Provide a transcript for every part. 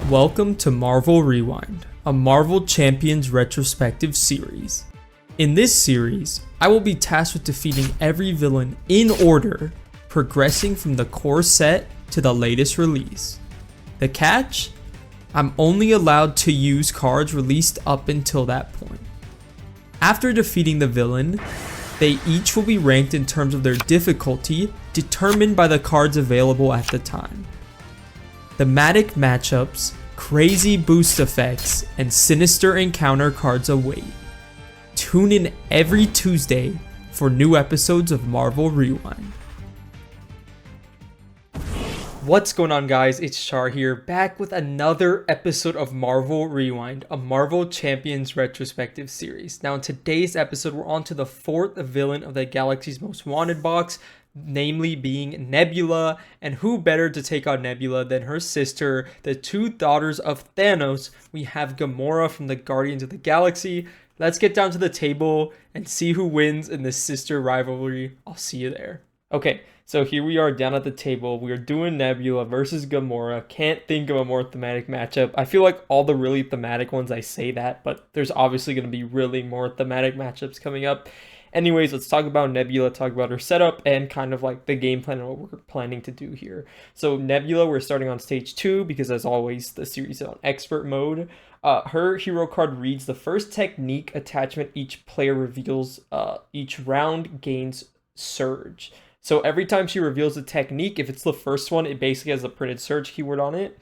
Welcome to Marvel Rewind, a Marvel Champions Retrospective Series. In this series, I will be tasked with defeating every villain in order, progressing from the core set to the latest release. The catch? I'm only allowed to use cards released up until that point. After defeating the villain, they each will be ranked in terms of their difficulty, determined by the cards available at the time. Thematic matchups, crazy boost effects, and sinister encounter cards await. Tune in every Tuesday for new episodes of Marvel Rewind. What's going on, guys? It's Char here, back with another episode of Marvel Rewind, a Marvel Champions Retrospective Series. Now in today's episode, we're on to the fourth villain of the Galaxy's Most Wanted box, namely being Nebula. And who better to take on Nebula than her sister, the two daughters of Thanos? We have Gamora from the Guardians of the Galaxy. Let's get down to the table and see who wins in this sister rivalry. I'll see you there. Okay, so here we are down at the table. We are doing Nebula versus Gamora. Can't think of a more thematic matchup. I feel like all the really thematic ones, I say that, but there's obviously going to be really more thematic matchups coming up. Anyways, let's talk about Nebula, talk about her setup, and kind of like the game plan and what we're planning to do here. So Nebula, we're starting on stage 2 because, as always, the series is on expert mode. Her hero card reads: the first technique attachment each player reveals each round gains surge. So every time she reveals a technique, if it's the first one, it basically has a printed surge keyword on it.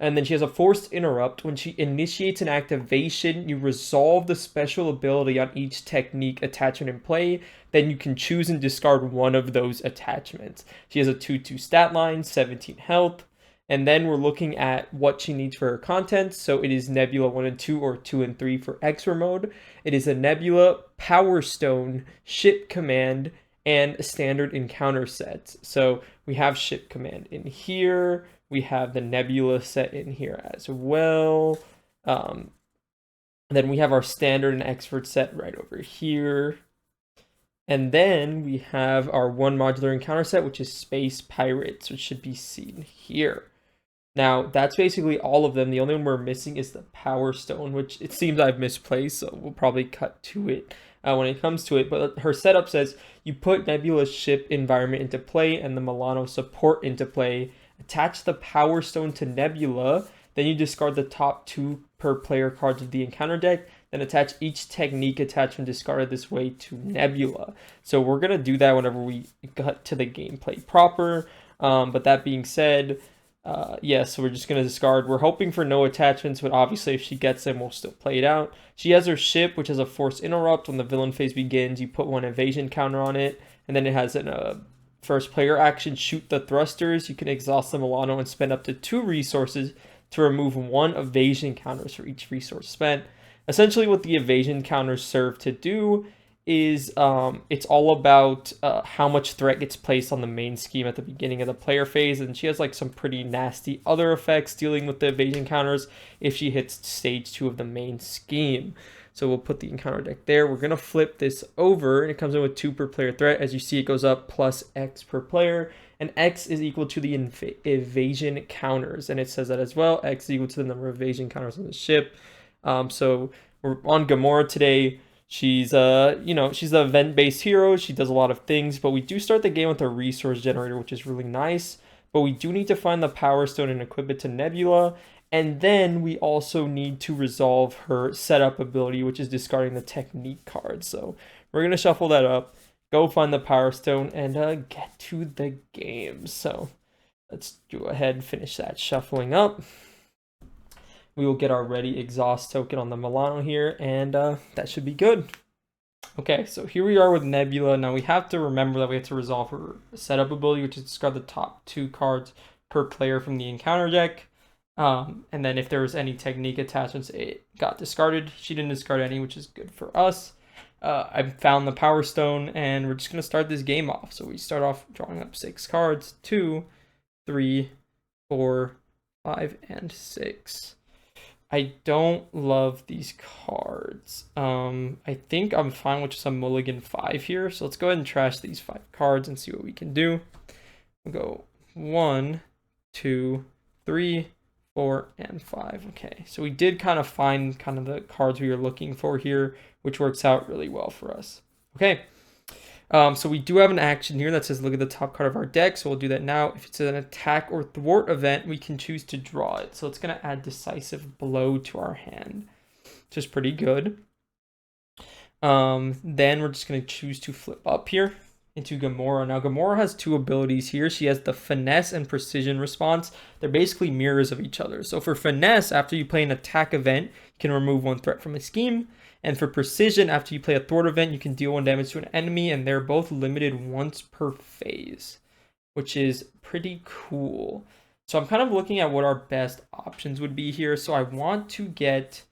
And then she has a forced interrupt. When she initiates an activation, you resolve the special ability on each technique attachment in play. Then you can choose and discard one of those attachments. She has a 2/2 stat line, 17 health. And then we're looking at what she needs for her content. So it is Nebula 1 and 2 or 2 and 3 for Expert mode. It is a Nebula Power Stone, Ship Command, and a standard encounter set. So we have Ship Command in here. We have the Nebula set in here as well. Then we have our standard and expert set right over here. And then we have our one modular encounter set, which is Space Pirates, which should be seen here. Now, that's basically all of them. The only one we're missing is the Power Stone, which it seems I've misplaced, so we'll probably cut to it when it comes to it. But her setup says you put Nebula's ship environment into play and the Milano support into play. Attach the Power Stone to Nebula, then you discard the top 2 per player cards of the encounter deck, then attach each technique attachment discarded this way to Nebula. So we're going to do that whenever we get to the gameplay proper. But that being said, so we're just going to discard. We're hoping for no attachments, but obviously if she gets them, we'll still play it out. She has her ship, which has a forced interrupt. When the villain phase begins, you put one evasion counter on it, and then it has an first player action, shoot the thrusters. You can exhaust the Milano and spend up to 2 resources to remove 1 evasion counters for each resource spent. Essentially what the evasion counters serve to do is it's all about how much threat gets placed on the main scheme at the beginning of the player phase, and she has like some pretty nasty other effects dealing with the evasion counters if she hits stage 2 of the main scheme. So we'll put the encounter deck there. We're going to flip this over, and it comes in with 2 per player threat. As you see, it goes up plus X per player, and X is equal to the evasion counters, and it says that as well. X is equal to the number of evasion counters on the ship. So we're on Gamora today. She's she's the event-based hero. She does a lot of things, but we do start the game with a resource generator, which is really nice. But we do need to find the Power Stone and equip it to Nebula. And then we also need to resolve her setup ability, which is discarding the technique card. So we're going to shuffle that up, go find the Power Stone, and get to the game. So let's go ahead and finish that shuffling up. We will get our ready exhaust token on the Milano here, and that should be good. Okay, so here we are with Nebula. Now we have to remember that we have to resolve her setup ability, which is discard the top 2 cards per player from the encounter deck. And then if there was any technique attachments, it got discarded. She didn't discard any, which is good for us. I found the Power Stone, and we're just going to start this game off. So we start off drawing up 6 cards: 2, 3, 4, 5, and 6. I don't love these cards. I think I'm fine with just a mulligan 5 here. So let's go ahead and trash these 5 cards and see what we can do. We'll go 1, 2, 3, 4, and 5. Okay, so we did kind of find kind of the cards we were looking for here, which works out really well for us. Okay, so we do have an action here that says look at the top card of our deck, so we'll do that now. If it's an attack or thwart event, we can choose to draw it. So it's going to add decisive blow to our hand, which is pretty good. Then we're just going to choose to flip up here into Gamora. Now, Gamora has two abilities here. She has the finesse and precision response. They're basically mirrors of each other. So for finesse, after you play an attack event, you can remove one threat from a scheme. And for precision, after you play a thwart event, you can deal 1 damage to an enemy, and they're both limited once per phase, which is pretty cool. So I'm kind of looking at what our best options would be here. So I want to get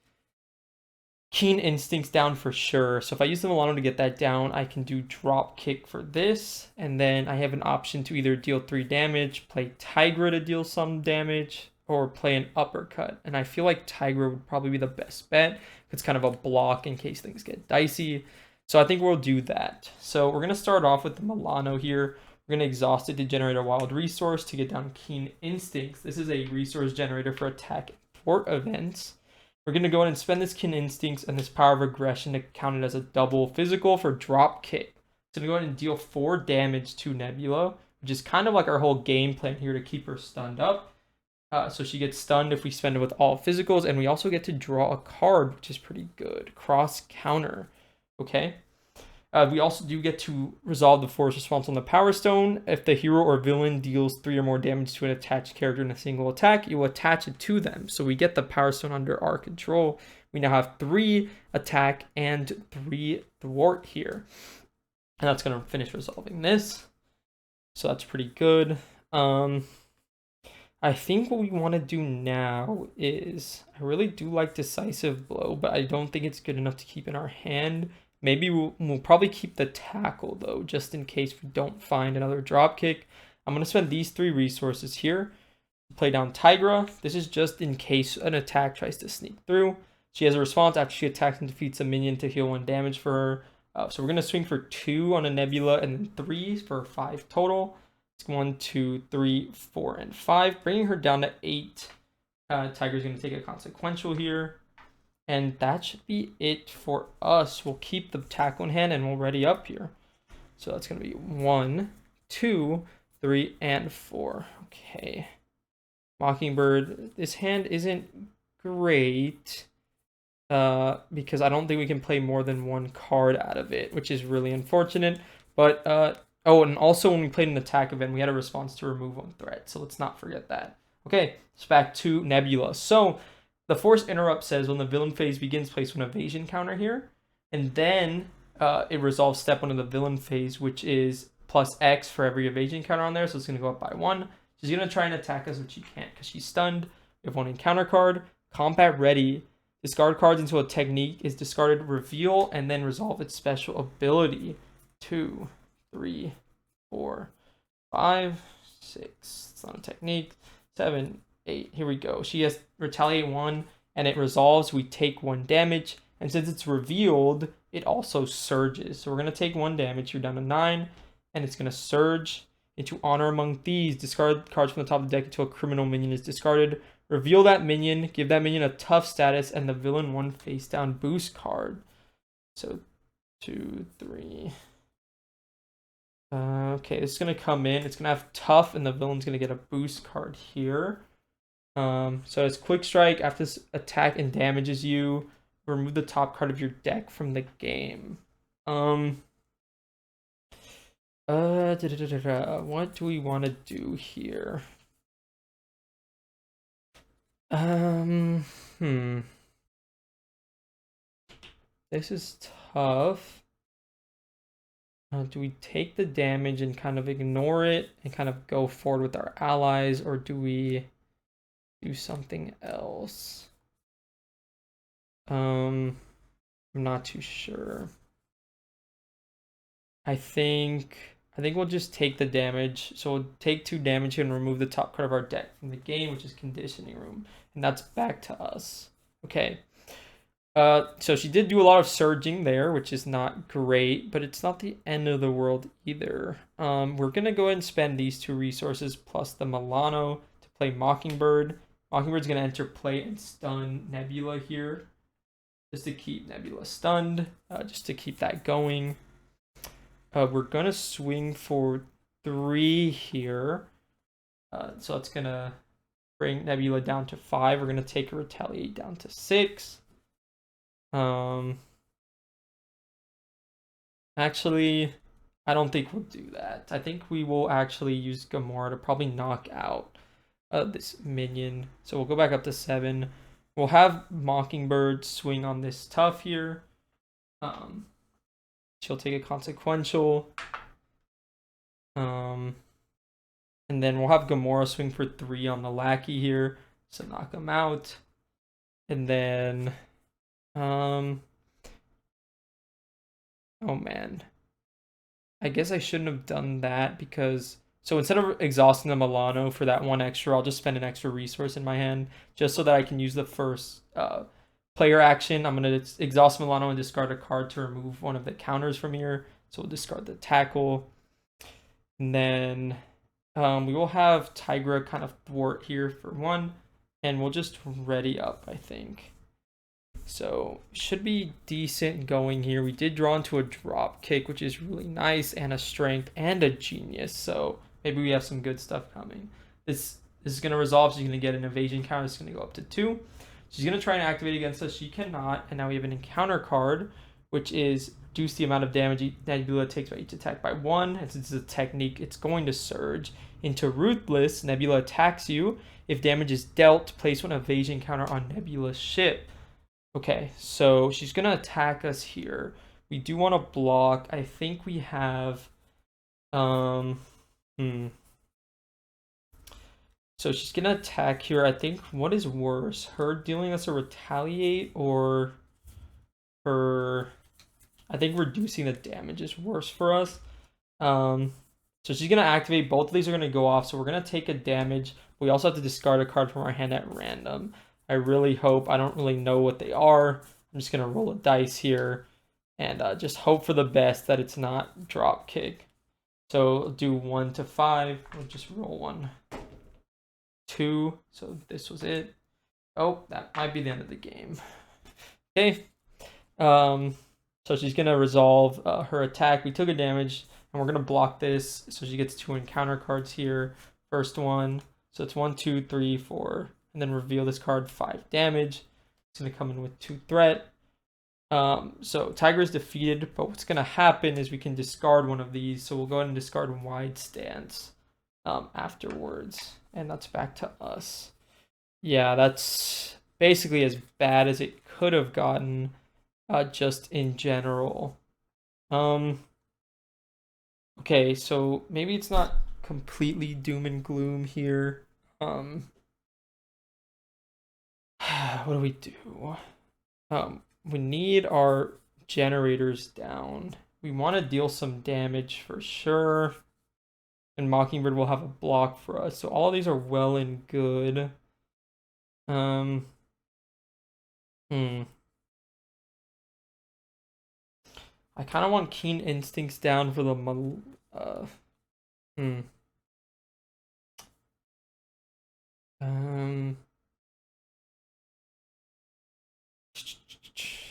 Keen Instincts down for sure. So if I use the Milano to get that down, I can do Drop Kick for this. And then I have an option to either deal 3 damage, play Tigra to deal some damage, or play an Uppercut. And I feel like Tigra would probably be the best bet. It's kind of a block in case things get dicey. So I think we'll do that. So we're going to start off with the Milano here. We're going to exhaust it to generate a wild resource to get down Keen Instincts. This is a resource generator for attack and thwart events. We're going to go ahead and spend this Keen Instincts and this Power of Aggression to count it as a double physical for Drop Kick. So I'm going to go ahead and deal 4 damage to Nebula, which is kind of like our whole game plan here to keep her stunned up. So she gets stunned if we spend it with all physicals, and we also get to draw a card, which is pretty good. Cross Counter. Okay. We also do get to resolve the force response on the Power Stone. If the hero or villain deals 3 or more damage to an attached character in a single attack, you will attach it to them. So we get the Power Stone under our control. We now have 3 attack and 3 thwart here. And that's going to finish resolving this. So that's pretty good. I think what we want to do now is, I really do like Decisive Blow, but I don't think it's good enough to keep in our hand. Maybe we'll probably keep the Tackle, though, just in case we don't find another Dropkick. I'm going to spend these 3 resources here to play down Tigra. This is just in case an attack tries to sneak through. She has a response after she attacks and defeats a minion to heal 1 damage for her. So we're going to swing for 2 on a Nebula and then 3 for 5 total. 1, 2, 3, 4, and 5, bringing her down to 8. Tiger's going to take a consequential here, and that should be it for us. We'll keep the tackle in hand, and we'll ready up here. So that's going to be 1, 2, 3, and 4. Okay. Mockingbird. This hand isn't great because I don't think we can play more than 1 card out of it, which is really unfortunate. But oh, and also when we played an attack event, we had a response to remove 1 threat. So let's not forget that. Okay, it's back to Nebula. So the Force Interrupt says when the villain phase begins, place 1 evasion counter here. And then it resolves step 1 of the villain phase, which is plus X for every evasion counter on there. So it's going to go up by 1. She's going to try and attack us, but she can't because she's stunned. We have 1 encounter card. Combat Ready. Discard cards until a technique is discarded. Reveal and then resolve its special ability. 2, 3, 4, 5, 6. It's not a technique. 7, 8. Here we go. She has retaliate 1 and it resolves. We take 1 damage. And since it's revealed, it also surges. So we're going to take 1 damage. You're down to 9. And it's going to surge into Honor Among Thieves. Discard cards from the top of the deck until a criminal minion is discarded. Reveal that minion. Give that minion a tough status. And the villain 1 face down boost card. So 2, 3. Okay, this is going to come in. It's going to have tough, and the villain's going to get a boost card here. So it's Quick Strike. After this attack and damages you, remove the top card of your deck from the game. What do we want to do here? This is tough. Do we take the damage and kind of ignore it and kind of go forward with our allies, or do we do something else? I'm not too sure. I think we'll just take the damage. So we'll take 2 damage and remove the top card of our deck from the game, which is Conditioning Room, and that's back to us. Okay. So she did do a lot of surging there, which is not great, but it's not the end of the world either. We're going to go ahead and spend these 2 resources plus the Milano to play Mockingbird Mockingbird's going to enter play and stun Nebula here, just to keep Nebula stunned, just to keep that going. We're going to swing for 3 here. So that's going to bring Nebula down to 5. We're going to take a retaliate down to 6. Actually, I don't think we'll do that. I think we will actually use Gamora to probably knock out this minion. So we'll go back up to 7. We'll have Mockingbird swing on this tough here. She'll take a consequential. And then we'll have Gamora swing for 3 on the lackey here, so knock him out. And then, oh man, I guess I shouldn't have done that because, so instead of exhausting the Milano for that 1 extra, I'll just spend an extra resource in my hand just so that I can use the first player action. I'm going to exhaust Milano and discard a card to remove one of the counters from here. So we'll discard the tackle. And then we will have Tigra kind of thwart here for 1. And we'll just ready up, I think. So should be decent going here. We did draw into a drop kick, which is really nice, and a strength and a genius. So maybe we have some good stuff coming. This is going to resolve. She's going to get an evasion counter. It's going to go up to 2. She's going to try and activate against us. She cannot. And now we have an encounter card, which is reduce the amount of damage Nebula takes by each attack by 1. And since it's a technique, it's going to surge into Ruthless. Nebula attacks you. If damage is dealt, place 1 evasion counter on Nebula's ship. Okay, so she's going to attack us here. We do want to block. I think we have... So she's going to attack here. I think what is worse? Her dealing us a retaliate or her... I think reducing the damage is worse for us. So she's going to activate. Both of these are going to go off. So we're going to take a damage. We also have to discard a card from our hand at random. I really hope, I don't really know what they are. I'm just going to roll a dice here and just hope for the best that it's not drop kick. So we'll do 1 to 5. We'll just roll 1, 2. So this was it. Oh, that might be the end of the game. Okay. So she's going to resolve her attack. We took a damage and we're going to block this. So she gets 2 encounter cards here. First one. So it's 1, 2, 3, 4. And then reveal this card, 5 damage. It's going to come in with 2 threat. So Tiger is defeated, but what's going to happen is we can discard one of these. So we'll go ahead and discard Wide Stance afterwards. And that's back to us. Yeah, that's basically as bad as it could have gotten just in general. Okay, so maybe it's not completely doom and gloom here. What do we do? We need our generators down. We want to deal some damage for sure. And Mockingbird will have a block for us. So all of these are well and good. I kind of want Keen Instincts down for the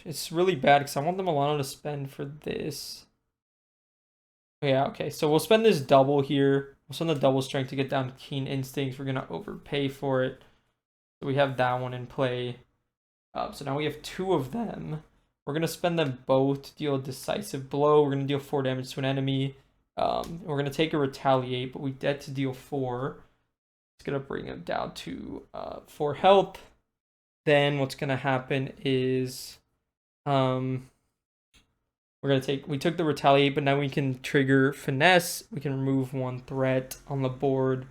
It's really bad because I want the Milano to spend for this. Yeah, okay. So we'll spend this double here. We'll spend the double strength to get down to Keen Instincts. We're going to overpay for it. So we have that one in play. So now we have 2 of them. We're going to spend them both to deal a decisive blow. We're going to deal 4 damage to an enemy. We're going to take a retaliate, but we get to deal 4. It's going to bring him down to 4 health. Then what's going to happen is we're going to we took the retaliate, but now we can trigger finesse. We can remove 1 threat on the board.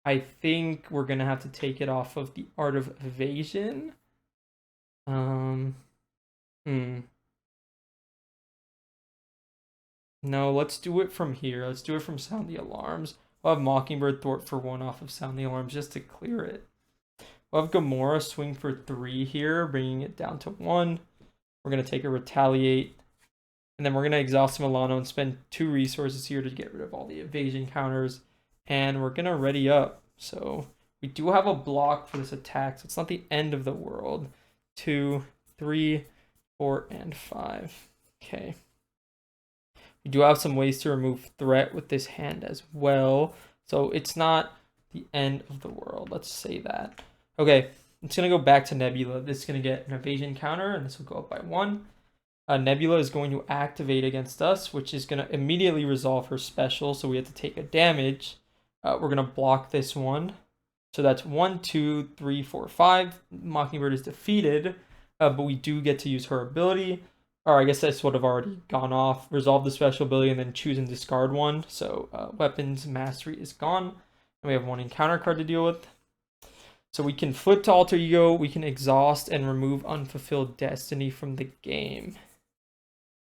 I think we're going to have to take it off of the Art of Evasion. No, let's do it from here. Let's do it from Sound the Alarms. We'll have Mockingbird thwart for 1 off of Sound the Alarms just to clear it. We'll have Gamora swing for 3 here, bringing it down to 1. We're going to take a retaliate. And then we're going to exhaust Milano and spend 2 resources here to get rid of all the evasion counters. And we're going to ready up. So We do have a block for this attack, so it's not the end of the world. 2, 3, 4, and 5. Okay. We do have some ways to remove threat with this hand as well, so it's not the end of the world. Let's say that. Okay, it's going to go back to Nebula. This is going to get an evasion counter, and this will go up by 1. Nebula is going to activate against us, which is going to immediately resolve her special, so we have to take a damage. We're going to block this one. So that's 1, 2, 3, 4, 5. Mockingbird is defeated, but we do get to use her ability. Or I guess this would have already gone off. Resolve the special ability and then choose and discard one. So weapons mastery is gone. And we have one encounter card to deal with. So we can flip to alter ego. We can exhaust and remove unfulfilled destiny from the game.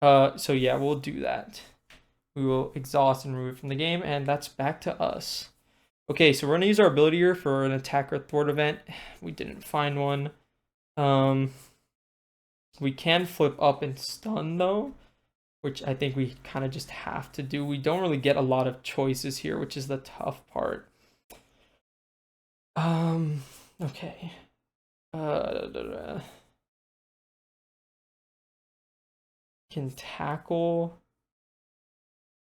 So yeah, we'll do that. We will exhaust and remove from the game, and that's back to us. Okay, so we're going to use our ability here for an attack or thwart event. We didn't find one. We can flip up and stun, though, which I think we kind of just have to do. We don't really get a lot of choices here, which is the tough part. Okay. Can tackle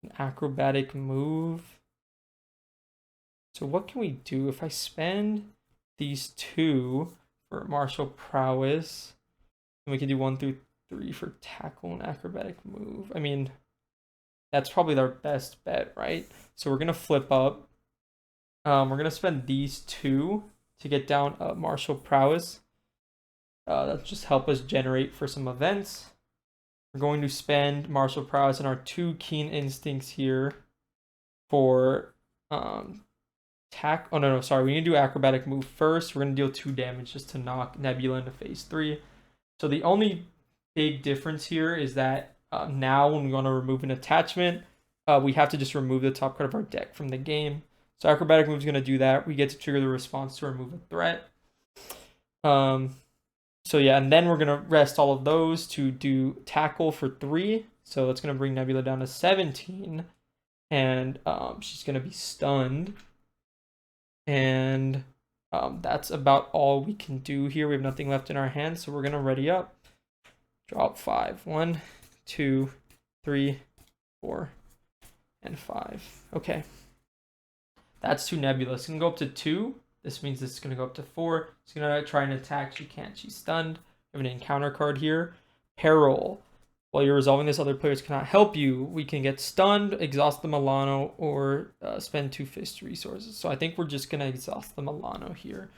an acrobatic move. So what can we do if I spend these 2 for martial prowess? And we can do 1 through 3 for tackle and acrobatic move. I mean, that's probably our best bet, right? So we're gonna flip up. We're gonna spend these 2 to get down martial prowess. That'll just help us generate for some events. We're going to spend martial prowess and our 2 keen instincts here for we need to do acrobatic move first. We're going to deal 2 damage just to knock Nebula into phase 3. So the only big difference here is that now when we want to remove an attachment, we have to just remove the top card of our deck from the game. So acrobatic move is going to do that. We get to trigger the response to remove a threat. So yeah, and then we're going to rest all of those to do tackle for 3. So that's going to bring Nebula down to 17. And she's going to be stunned. And that's about all we can do here. We have nothing left in our hands, so we're going to ready up. Drop 5. 1, 2, 3, 4, and 5. Okay. That's to Nebula. It's going to go up to 2. This means this is going to go up to 4. It's going to try and attack. She can't. She's stunned. We have an encounter card here. Peril. While you're resolving this, other players cannot help you. We can get stunned, exhaust the Milano, or spend 2 fist resources. So I think we're just going to exhaust the Milano here,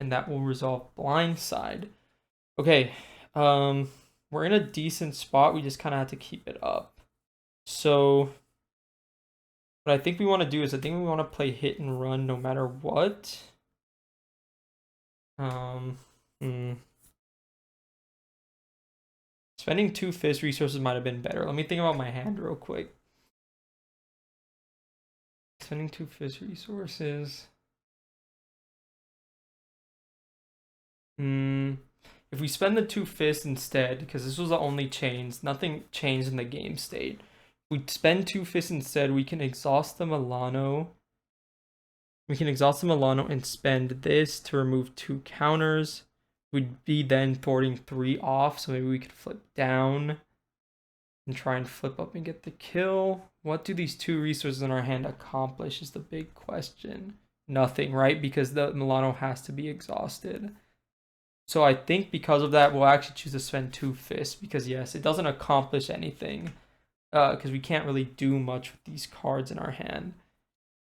and that will resolve Blindside. Okay, we're in a decent spot. We just kind of have to keep it up. So what I think we want to do is I think we want to play hit and run no matter what. Spending 2 fist resources might have been better. Let me think about my hand real quick. Spending 2 fist resources. If we spend the 2 fists instead, because this was the only change, nothing changed in the game state. If we spend 2 fists instead, we can exhaust the Milano. We can exhaust the Milano and spend this to remove 2 counters. We'd be then thwarting 3 off, so maybe we could flip down and try and flip up and get the kill. What do these 2 resources in our hand accomplish is the big question. Nothing, right? Because the Milano has to be exhausted. So I think because of that, we'll actually choose to spend 2 fists, because yes, it doesn't accomplish anything, because we can't really do much with these cards in our hand.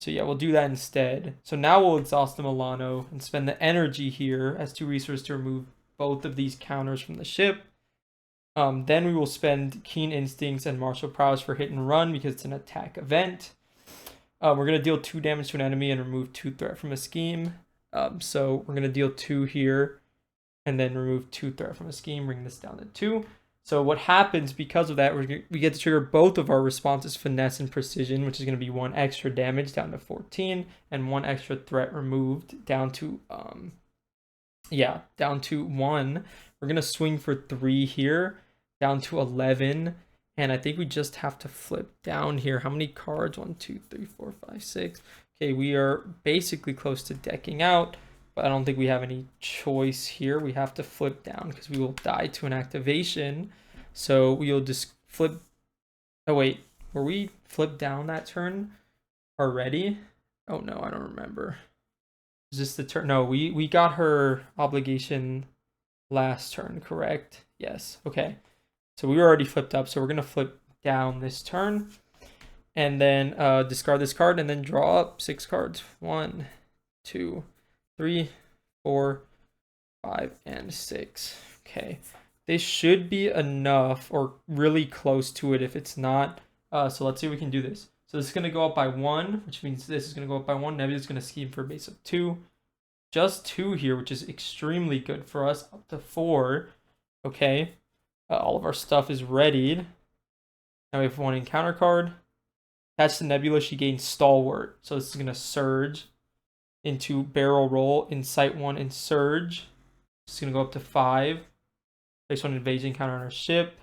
So yeah, we'll do that instead. So now we'll exhaust the Milano and spend the energy here as 2 resources to remove both of these counters from the ship. Then we will spend Keen Instincts and Martial Prowess for hit and run because it's an attack event. We're going to deal 2 damage to an enemy and remove 2 threat from a scheme. So we're going to deal 2 here and then remove 2 threat from a scheme, bring this down to 2. So what happens because of that, we get to trigger both of our responses, Finesse and Precision, which is going to be 1 extra damage down to 14 and 1 extra threat removed down to, down to 1. We're going to swing for 3 here, down to 11. And I think we just have to flip down here. How many cards? 1, 2, 3, 4, 5, 6. Okay, we are basically close to decking out. but I don't think we have any choice here. We have to flip down because we will die to an activation. So we'll just flip. Oh wait, were we flipped down that turn already? Oh no, I don't remember. Is this the turn? No, we got her obligation last turn, correct? Yes. Okay. So we were already flipped up, so we're gonna flip down this turn, and then discard this card, and then draw up 6 cards. 1, 2, 3, 4, 5, and 6. Okay. This should be enough, or really close to it if it's not. So let's see if we can do this. So this is going to go up by 1, which means this is going to go up by 1. Nebula is going to scheme for a base of 2. Just 2 here, which is extremely good for us. Up to 4. Okay. All of our stuff is readied. Now we have 1 encounter card. Attached to Nebula, she gains Stalwart. So this is going to surge into Barrel Roll, Incite 1, and Surge. This is going to go up to 5. Place 1 invasion counter on her ship.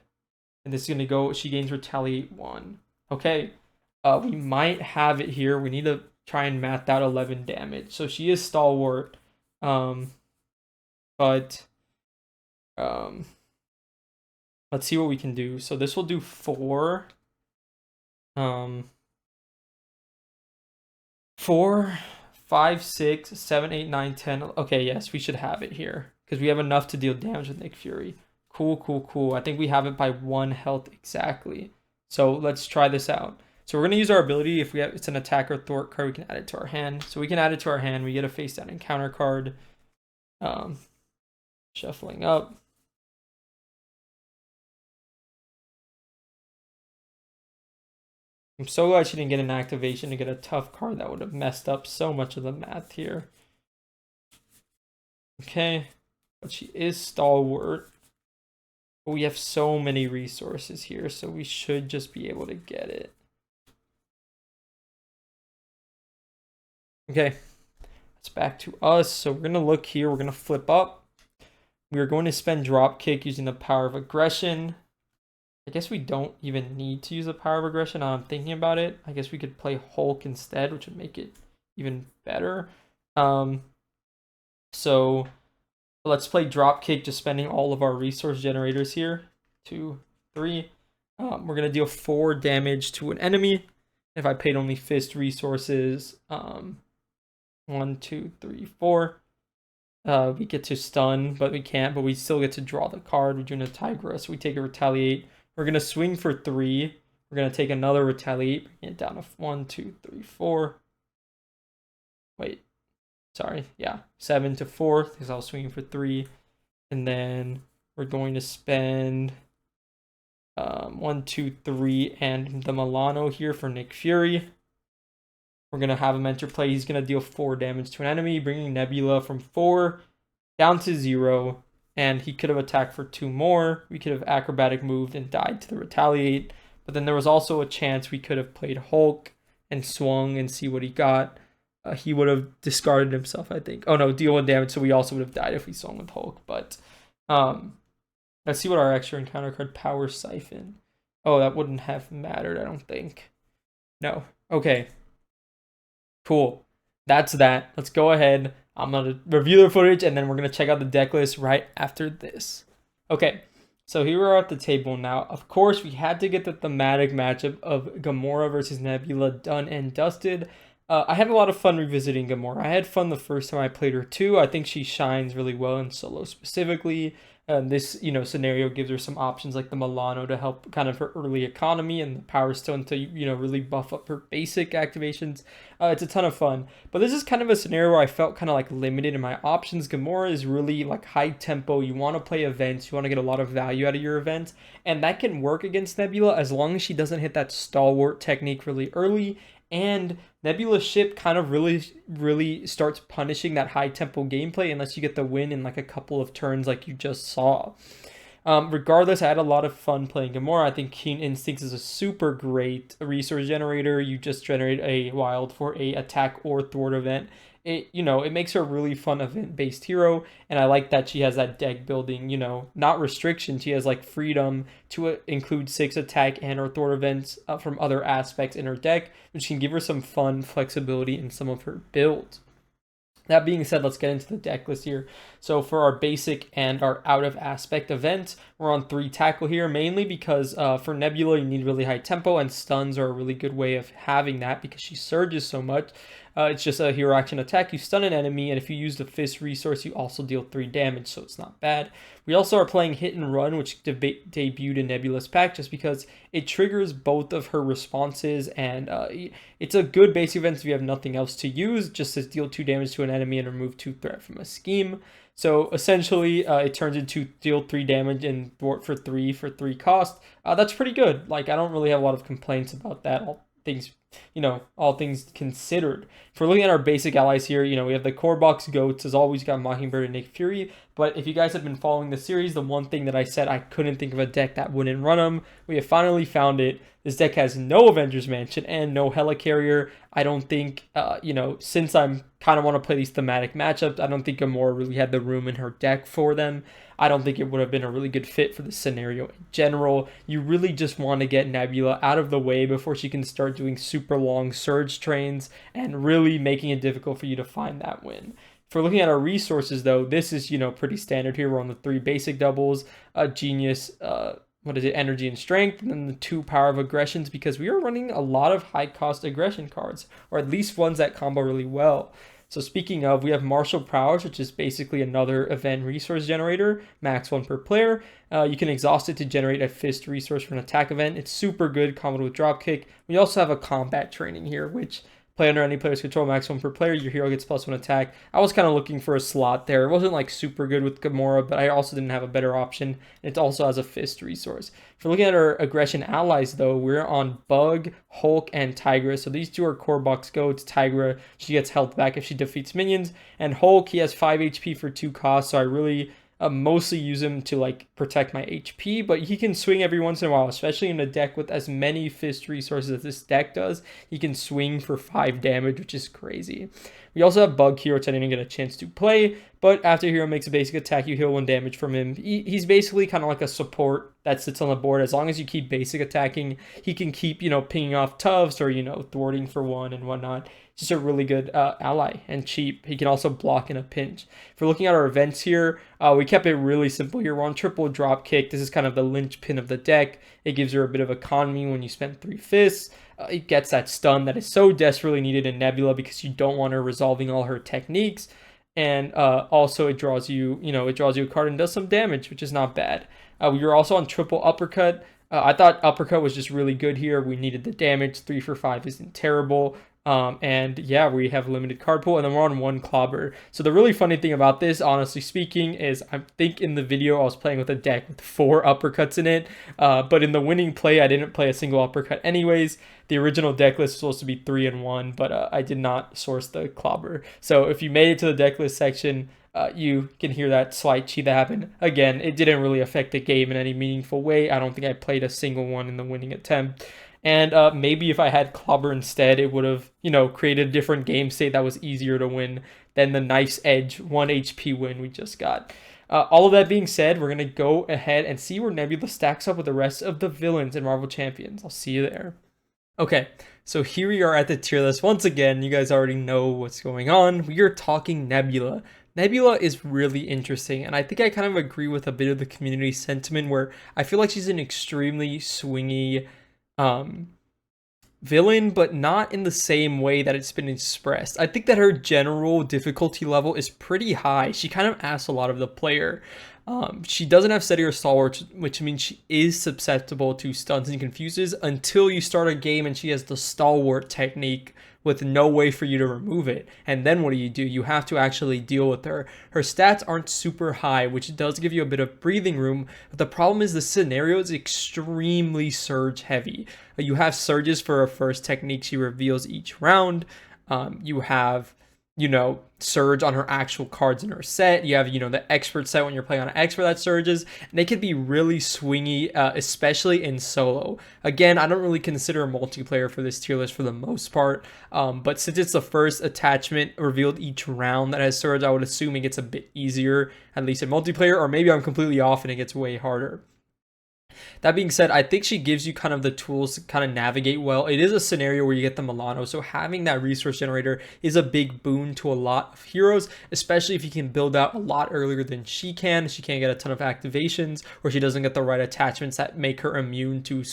And this is going to go, she gains Retaliate 1. Okay. We might have it here. We need to try and math out 11 damage. So she is Stalwart. But let's see what we can do. So this will do 4. 4, 5, 6, 7, 8, 9, 10. Okay, yes, we should have it here because we have enough to deal damage with Nick Fury. Cool, cool, cool. I think we have it by 1 health exactly. So let's try this out. So we're going to use our ability. If we have, it's an attack or thwart card, we can add it to our hand. So we can add it to our hand. We get a face down encounter card. Shuffling up. I'm so glad she didn't get an activation to get a tough card. That would have messed up so much of the math here. Okay. But she is Stalwart. But we have so many resources here, so we should just be able to get it. Okay. It's back to us. So we're going to look here. We're going to flip up. We are going to spend Dropkick using the power of aggression. I guess we don't even need to use the power of aggression. Now I'm thinking about it. I guess we could play Hulk instead, which would make it even better. So let's play Dropkick, just spending all of our resource generators here. 2, 3. We're going to deal 4 damage to an enemy. If I paid only fist resources, 1, 2, 3, 4. We get to stun, but we can't. But we still get to draw the card. We're doing a Tigress. We take a Retaliate. We're going to swing for 3. We're going to take another Retaliate. Bring it down to 1, 2, 3, 4. Wait. Sorry. Yeah. 7 to 4 because I was swinging for 3. And then we're going to spend 1, 2, 3 and the Milano here for Nick Fury. We're going to have him enter play. He's going to deal 4 damage to an enemy, bringing Nebula from 4 down to 0. And he could have attacked for 2 more. We could have acrobatic moved and died to the Retaliate. But then there was also a chance we could have played Hulk and swung and see what he got. He would have discarded himself, I think. Oh no, deal 1 damage, so we also would have died if we swung with Hulk. But let's see what our extra encounter card, Power Siphon. Oh, that wouldn't have mattered, I don't think. No. Okay. Cool. That's that. Let's go ahead. I'm going to review the footage, and then we're going to check out the deck list right after this. Okay, so here we are at the table now. Of course, we had to get the thematic matchup of Gamora versus Nebula done and dusted. I had a lot of fun revisiting Gamora. I had fun the first time I played her too. I think she shines really well in solo specifically. This, scenario gives her some options like the Milano to help kind of her early economy and the Power Stone to, really buff up her basic activations. It's a ton of fun. But this is kind of a scenario where I felt kind of like limited in my options. Gamora is really like high tempo. You want to play events. You want to get a lot of value out of your events. And that can work against Nebula as long as she doesn't hit that stalwart technique really early. And Nebula's ship kind of really starts punishing that high tempo gameplay unless you get the win in like a couple of turns like you just saw. Regardless, I had a lot of fun playing Gamora. I think Keen Instincts is a super great resource generator. You just generate a wild for a attack or thwart event. It makes her a really fun event-based hero, and I like that she has that deck building, not restriction. She has like freedom to include 6 attack and or thwart events from other aspects in her deck, which can give her some fun flexibility in some of her builds. That being said, let's get into the deck list here. So for our basic and our out of aspect event, we're on 3 tackle here, mainly because for Nebula, you need really high tempo, and stuns are a really good way of having that because she surges so much. It's just a hero action attack. You stun an enemy, and if you use the fist resource, you also deal 3 damage, so it's not bad. We also are playing Hit and Run, which debuted in Nebula's pack, just because it triggers both of her responses, and it's a good basic event if you have nothing else to use, just to deal 2 damage to an enemy and remove 2 threat from a scheme. So essentially, it turns into deal 3 damage and thwart for 3 cost. That's pretty good. Like, I don't really have a lot of complaints about that. All things considered. If we're looking at our basic allies here, we have the core box goats. As always, got Mockingbird and Nick Fury. But if you guys have been following the series, the one thing that I said I couldn't think of a deck that wouldn't run them, we have finally found it. This deck has no Avengers Mansion and no Helicarrier. I don't think, since I'm kind of want to play these thematic matchups, I don't think Gamora really had the room in her deck for them. I don't think it would have been a really good fit for the scenario in general. You really just want to get Nebula out of the way before she can start doing super long surge trains and really making it difficult for you to find that win. If we're looking at our resources, though, this is, pretty standard here. We're on the 3 basic doubles, Genius, energy and strength, and then the 2 power of aggressions, because we are running a lot of high cost aggression cards, or at least ones that combo really well. So speaking of, we have Martial Prowess, which is basically another event resource generator, max 1 per player. You can exhaust it to generate a fist resource for an attack event. It's super good, comboed with Dropkick. We also have a combat training here, which play under any player's control, max 1 per player. Your hero gets +1 attack. I was kind of looking for a slot there. It wasn't like super good with Gamora, but I also didn't have a better option. It also has a fist resource. If we're looking at our aggression allies, though, we're on Bug, Hulk, and Tigra. So these 2 are core box goats. Tigra, she gets health back if she defeats minions. And Hulk, he has 5 HP for 2 costs, so I really mostly use him to protect my HP, but he can swing every once in a while, especially in a deck with as many fist resources as this deck does. He can swing for 5 damage, which is crazy. We also have Bug here, which I didn't get a chance to play, but after hero makes a basic attack, you heal 1 damage from him. He's basically kind of like a support that sits on the board. As long as you keep basic attacking, he can keep, pinging off tufts or, thwarting for 1 and whatnot. Just a really good ally and cheap. He can also block in a pinch. If we're looking at our events here, we kept it really simple here. We're on triple drop kick. This is kind of the linchpin of the deck. It gives her a bit of economy when you spend 3 fists. It gets that stun that is so desperately needed in Nebula because you don't want her resolving all her techniques. And also it draws you, a card and does some damage, which is not bad. We were also on triple uppercut. I thought uppercut was just really good here. We needed the damage. 3 for 5 isn't terrible. And yeah, we have limited card pool, and then we're on 1 clobber. So the really funny thing about this, honestly speaking, is I think in the video I was playing with a deck with 4 uppercuts in it, but in the winning play I didn't play a single uppercut anyways. The original deck list was supposed to be 3 and 1, but I did not source the clobber. So if you made it to the deck list section, you can hear that slight cheat that happened. Again, it didn't really affect the game in any meaningful way. I don't think I played a single one in the winning attempt. And maybe if I had Clobber instead, it would have, created a different game state that was easier to win than the nice edge 1 HP win we just got. All of that being said, we're going to go ahead and see where Nebula stacks up with the rest of the villains in Marvel Champions. I'll see you there. Okay, so here we are at the tier list. Once again, you guys already know what's going on. We are talking Nebula. Nebula is really interesting, and I think I kind of agree with a bit of the community sentiment where I feel like she's an extremely swingy villain, but not in the same way that it's been expressed. I think that her general difficulty level is pretty high. She kind of asks a lot of the player. She doesn't have steady or stalwart, which means she is susceptible to stuns and confuses until you start a game and she has the stalwart technique with no way for you to remove it. And then what do? You have to actually deal with her. Her stats aren't super high, which does give you a bit of breathing room, but the problem is the scenario is extremely surge heavy. You have surges for her first technique she reveals each round. You have, surge on her actual cards in her set. You have, the expert set when you're playing on an expert that surges, and they can be really swingy, especially in solo. Again, I don't really consider a multiplayer for this tier list for the most part, but since it's the first attachment revealed each round that has surge, I would assume it gets a bit easier, at least in multiplayer, or maybe I'm completely off and it gets way harder. That being said, I think she gives you kind of the tools to kind of navigate well. It is a scenario where you get the Milano, so having that resource generator is a big boon to a lot of heroes, especially if you can build out a lot earlier than she can. She can't get a ton of activations, or she doesn't get the right attachments that make her immune to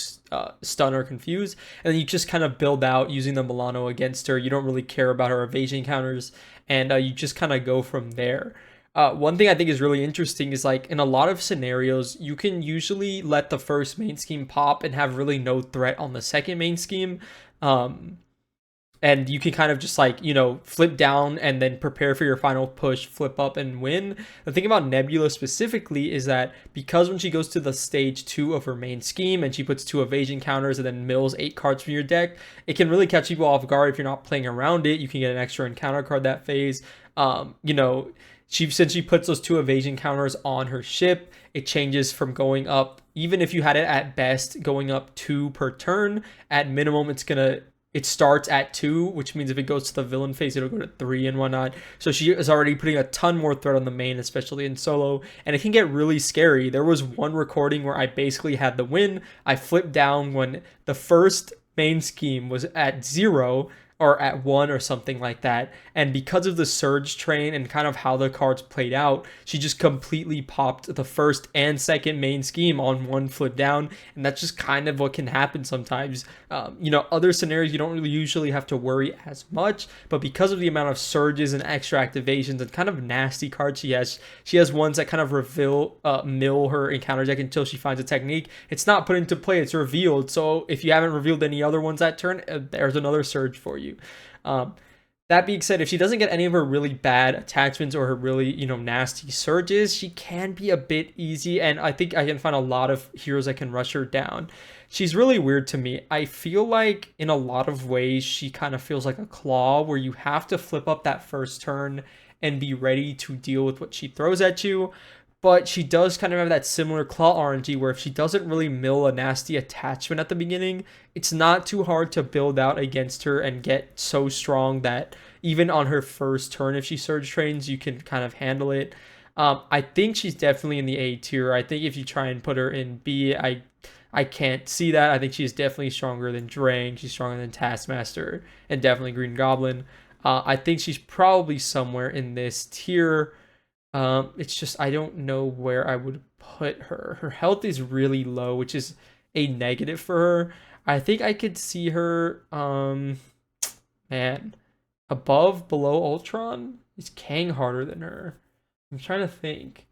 stun or confuse. And then you just kind of build out using the Milano against her. You don't really care about her evasion counters, and you just kind of go from there. One thing I think is really interesting is like in a lot of scenarios, you can usually let the first main scheme pop and have really no threat on the second main scheme. Um, and you can kind of just like, flip down and then prepare for your final push, flip up and win. The thing about Nebula specifically is that because when she goes to the stage 2 of her main scheme and she puts 2 evasion counters and then mills 8 cards from your deck, it can really catch people off guard if you're not playing around it. You can get an extra encounter card that phase. Since she puts those 2 evasion counters on her ship, it changes from going up, even if you had it at best going up 2 per turn, at minimum it starts at 2, which means if it goes to the villain phase, it'll go to 3 and whatnot. So she is already putting a ton more threat on the main, especially in solo, and it can get really scary. There was one recording where I basically had the win. I flipped down when the first main scheme was at 0, or at 1 or something like that. And because of the surge train and kind of how the cards played out, she just completely popped the first and second main scheme on one flip down. And that's just kind of what can happen sometimes. Other scenarios, you don't really usually have to worry as much, but because of the amount of surges and extra activations and kind of nasty cards she has ones that kind of mill her encounter deck until she finds a technique. It's not put into play, it's revealed. So if you haven't revealed any other ones that turn, there's another surge for you. That being said, if she doesn't get any of her really bad attachments or her really, nasty surges, she can be a bit easy, and I think I can find a lot of heroes that can rush her down. She's really weird to me. I feel like in a lot of ways, she kind of feels like a claw where you have to flip up that first turn and be ready to deal with what she throws at you. But she does kind of have that similar claw RNG where if she doesn't really mill a nasty attachment at the beginning, it's not too hard to build out against her and get so strong that even on her first turn, if she surge trains, you can kind of handle it. I think she's definitely in the A tier. I think if you try and put her in B, I can't see that. I think she's definitely stronger than Drang. She's stronger than Taskmaster and definitely Green Goblin. I think she's probably somewhere in this tier. It's just I don't know where I would put her. Her health is really low, which is a negative for her. I think I could see her below Ultron. Is Kang harder than her? I'm trying to think.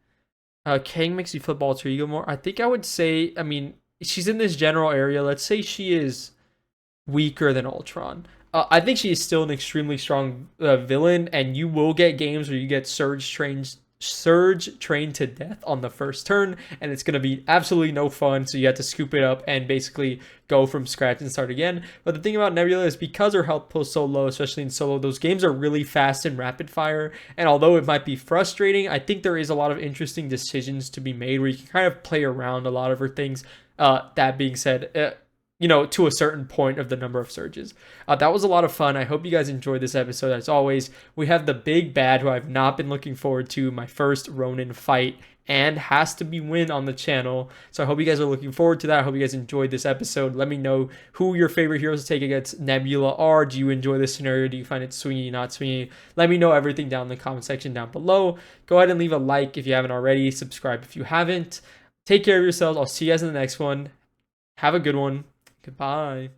Kang makes you flip alter ego more. I think I would say, she's in this general area. Let's say she is weaker than Ultron. I think she is still an extremely strong villain, and you will get games where you get surge trained to death on the first turn, and it's going to be absolutely no fun, so you have to scoop it up and basically go from scratch and start again. But the thing about Nebula is because her health pool is so low, especially in solo, those games are really fast and rapid fire, and although it might be frustrating, I think there is a lot of interesting decisions to be made where you can kind of play around a lot of her things. That being said, to a certain point of the number of surges. That was a lot of fun. I hope you guys enjoyed this episode. As always, we have the big bad who I've not been looking forward to, my first Ronin fight, and has to be win on the channel. So I hope you guys are looking forward to that. I hope you guys enjoyed this episode. Let me know who your favorite heroes to take against Nebula are. Do you enjoy this scenario? Do you find it swingy, not swingy? Let me know everything down in the comment section down below. Go ahead and leave a like if you haven't already. Subscribe if you haven't. Take care of yourselves. I'll see you guys in the next one. Have a good one. Goodbye.